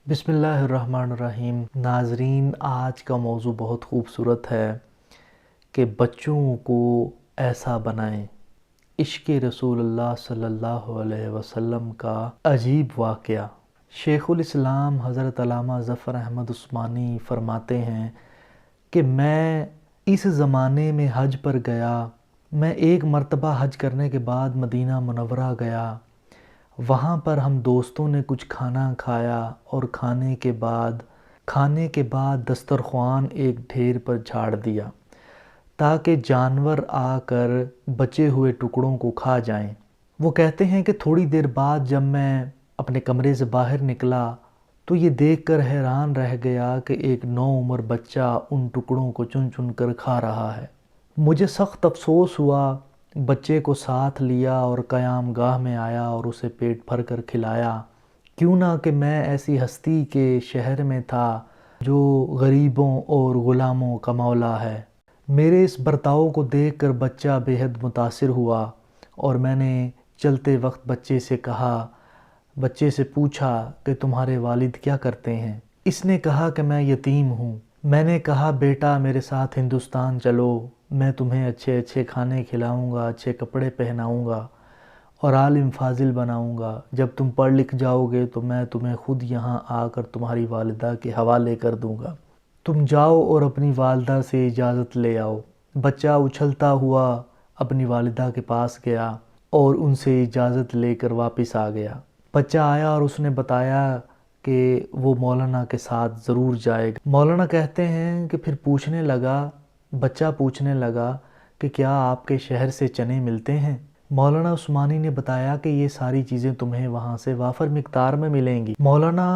بسم اللہ الرحمن الرحیم۔ ناظرین، آج کا موضوع بہت خوبصورت ہے کہ بچوں کو ایسا بنائیں۔ عشق رسول اللہ صلی اللہ علیہ وسلم کا عجیب واقعہ۔ شیخ الاسلام حضرت علامہ ظفر احمد عثمانی فرماتے ہیں کہ میں اس زمانے میں حج پر گیا۔ میں ایک مرتبہ حج کرنے کے بعد مدینہ منورہ گیا۔ وہاں پر ہم دوستوں نے کچھ کھانا کھایا اور کھانے کے بعد دسترخوان ایک ڈھیر پر جھاڑ دیا تاکہ جانور آ کر بچے ہوئے ٹکڑوں کو کھا جائیں۔ وہ کہتے ہیں کہ تھوڑی دیر بعد جب میں اپنے کمرے سے باہر نکلا تو یہ دیکھ کر حیران رہ گیا کہ ایک نوعمر بچہ ان ٹکڑوں کو چن چن کر کھا رہا ہے۔ مجھے سخت افسوس ہوا، بچے کو ساتھ لیا اور قیام گاہ میں آیا اور اسے پیٹ بھر کر کھلایا۔ کیوں نہ کہ میں ایسی ہستی کے شہر میں تھا جو غریبوں اور غلاموں کا مولا ہے۔ میرے اس برتاؤ کو دیکھ کر بچہ بے حد متاثر ہوا اور میں نے چلتے وقت بچے سے پوچھا کہ تمہارے والد کیا کرتے ہیں؟ اس نے کہا کہ میں یتیم ہوں۔ میں نے کہا بیٹا میرے ساتھ ہندوستان چلو، میں تمہیں اچھے اچھے کھانے کھلاؤں گا، اچھے کپڑے پہناؤں گا اور عالم فاضل بناؤں گا۔ جب تم پڑھ لکھ جاؤ گے تو میں تمہیں خود یہاں آ کر تمہاری والدہ کے حوالے کر دوں گا۔ تم جاؤ اور اپنی والدہ سے اجازت لے آؤ۔ بچہ اچھلتا ہوا اپنی والدہ کے پاس گیا اور ان سے اجازت لے کر واپس آ گیا۔ بچہ آیا اور اس نے بتایا کہ وہ مولانا کے ساتھ ضرور جائے گا۔ مولانا کہتے ہیں کہ پھر بچہ پوچھنے لگا کہ کیا آپ کے شہر سے چنے ملتے ہیں؟ مولانا عثمانی نے بتایا کہ یہ ساری چیزیں تمہیں وہاں سے وافر مقدار میں ملیں گی۔ مولانا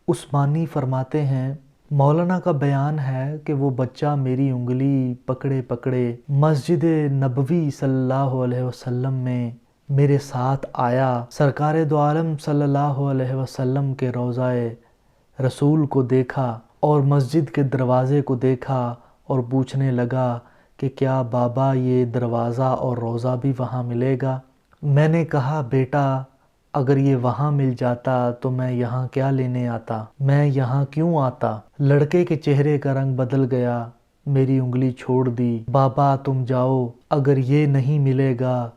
عثمانی فرماتے ہیں، مولانا کا بیان ہے کہ وہ بچہ میری انگلی پکڑے پکڑے مسجد نبوی صلی اللہ علیہ وسلم میں میرے ساتھ آیا، سرکار دو عالم صلی اللہ علیہ وسلم کے روضہ رسول کو دیکھا اور مسجد کے دروازے کو دیکھا اور پوچھنے لگا کہ کیا بابا یہ دروازہ اور روضہ بھی وہاں ملے گا؟ میں نے کہا بیٹا اگر یہ وہاں مل جاتا تو میں یہاں کیا لینے آتا؟ میں یہاں کیوں آتا؟ لڑکے کے چہرے کا رنگ بدل گیا، میری انگلی چھوڑ دی۔ بابا تم جاؤ، اگر یہ نہیں ملے گا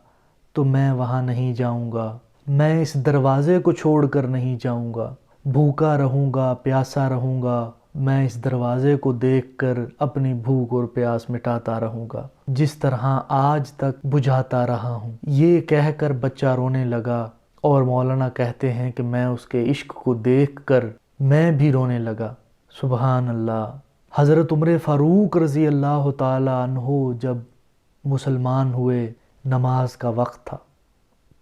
تو میں وہاں نہیں جاؤں گا، میں اس دروازے کو چھوڑ کر نہیں جاؤں گا، بھوکا رہوں گا، پیاسا رہوں گا، میں اس دروازے کو دیکھ کر اپنی بھوک اور پیاس مٹاتا رہوں گا جس طرح آج تک بجھاتا رہا ہوں۔ یہ کہہ کر بچہ رونے لگا اور مولانا کہتے ہیں کہ میں اس کے عشق کو دیکھ کر میں بھی رونے لگا۔ سبحان اللہ۔ حضرت عمر فاروق رضی اللہ تعالی عنہ جب مسلمان ہوئے، نماز کا وقت تھا،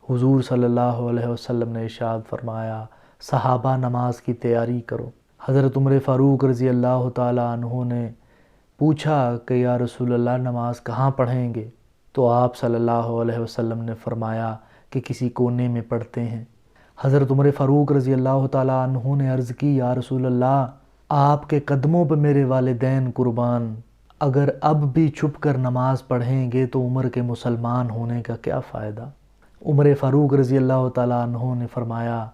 حضور صلی اللہ علیہ وسلم نے ارشاد فرمایا صحابہ نماز کی تیاری کرو۔ حضرت عمر فاروق رضی اللہ تعالی عنہ نے پوچھا کہ یا رسول اللہ نماز کہاں پڑھیں گے؟ تو آپ صلی اللہ علیہ وسلم نے فرمایا کہ کسی کونے میں پڑھتے ہیں۔ حضرت عمر فاروق رضی اللہ تعالی عنہ نے عرض کی یا رسول اللہ آپ کے قدموں پہ میرے والدین قربان، اگر اب بھی چھپ کر نماز پڑھیں گے تو عمر کے مسلمان ہونے کا کیا فائدہ؟ عمر فاروق رضی اللہ تعالی عنہ نے فرمایا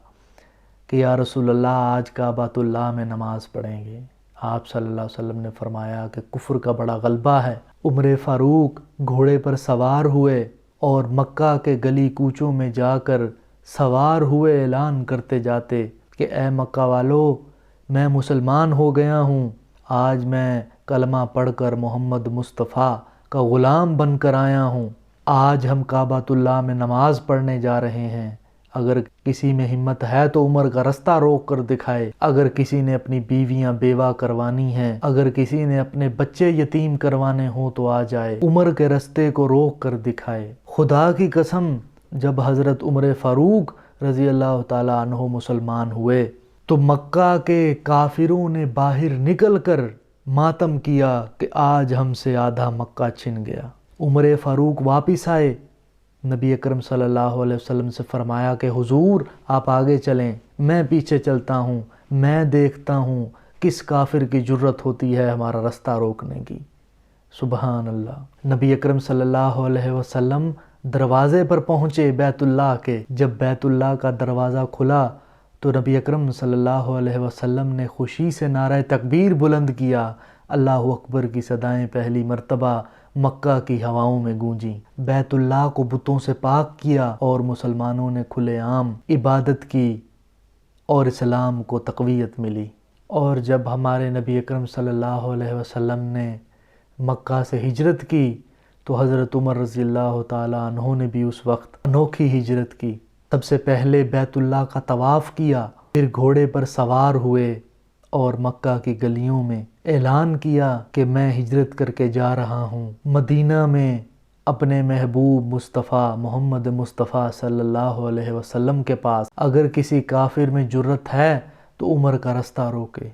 کہ یا رسول اللہ آج کعبۃ اللہ میں نماز پڑھیں گے۔ آپ صلی اللہ علیہ وسلم نے فرمایا کہ کفر کا بڑا غلبہ ہے۔ عمر فاروق گھوڑے پر سوار ہوئے اور مکہ کے گلی کوچوں میں جا کر سوار ہوئے اعلان کرتے جاتے کہ اے مکہ والو میں مسلمان ہو گیا ہوں، آج میں کلمہ پڑھ کر محمد مصطفیٰ کا غلام بن کر آیا ہوں، آج ہم کعبۃ اللہ میں نماز پڑھنے جا رہے ہیں، اگر کسی میں ہمت ہے تو عمر کا رستہ روک کر دکھائے، اگر کسی نے اپنی بیویاں بیوہ کروانی ہیں، اگر کسی نے اپنے بچے یتیم کروانے ہوں تو آ جائے، عمر کے رستے کو روک کر دکھائے۔ خدا کی قسم جب حضرت عمر فاروق رضی اللہ تعالی عنہ مسلمان ہوئے تو مکہ کے کافروں نے باہر نکل کر ماتم کیا کہ آج ہم سے آدھا مکہ چھن گیا۔ عمر فاروق واپس آئے، نبی اکرم صلی اللہ علیہ وسلم سے فرمایا کہ حضور آپ آگے چلیں، میں پیچھے چلتا ہوں، میں دیکھتا ہوں کس کافر کی جرت ہوتی ہے ہمارا رستہ روکنے کی۔ سبحان اللہ۔ نبی اکرم صلی اللہ علیہ وسلم دروازے پر پہنچے بیت اللہ کے، جب بیت اللہ کا دروازہ کھلا تو نبی اکرم صلی اللہ علیہ وسلم نے خوشی سے نعرہ تکبیر بلند کیا، اللہ اکبر کی صدائیں پہلی مرتبہ مکہ کی ہواؤں میں گونجیں، بیت اللہ کو بتوں سے پاک کیا اور مسلمانوں نے کھلے عام عبادت کی اور اسلام کو تقویت ملی۔ اور جب ہمارے نبی اکرم صلی اللہ علیہ وسلم نے مکہ سے ہجرت کی تو حضرت عمر رضی اللہ تعالیٰ عنہ نے بھی اس وقت انوکھی ہجرت کی۔ سب سے پہلے بیت اللہ کا طواف کیا، پھر گھوڑے پر سوار ہوئے اور مکہ کی گلیوں میں اعلان کیا کہ میں ہجرت کر کے جا رہا ہوں مدینہ میں اپنے محبوب مصطفیٰ محمد مصطفیٰ صلی اللہ علیہ وسلم کے پاس۔ اگر کسی کافر میں جرت ہے تو عمر کا رستہ روکے۔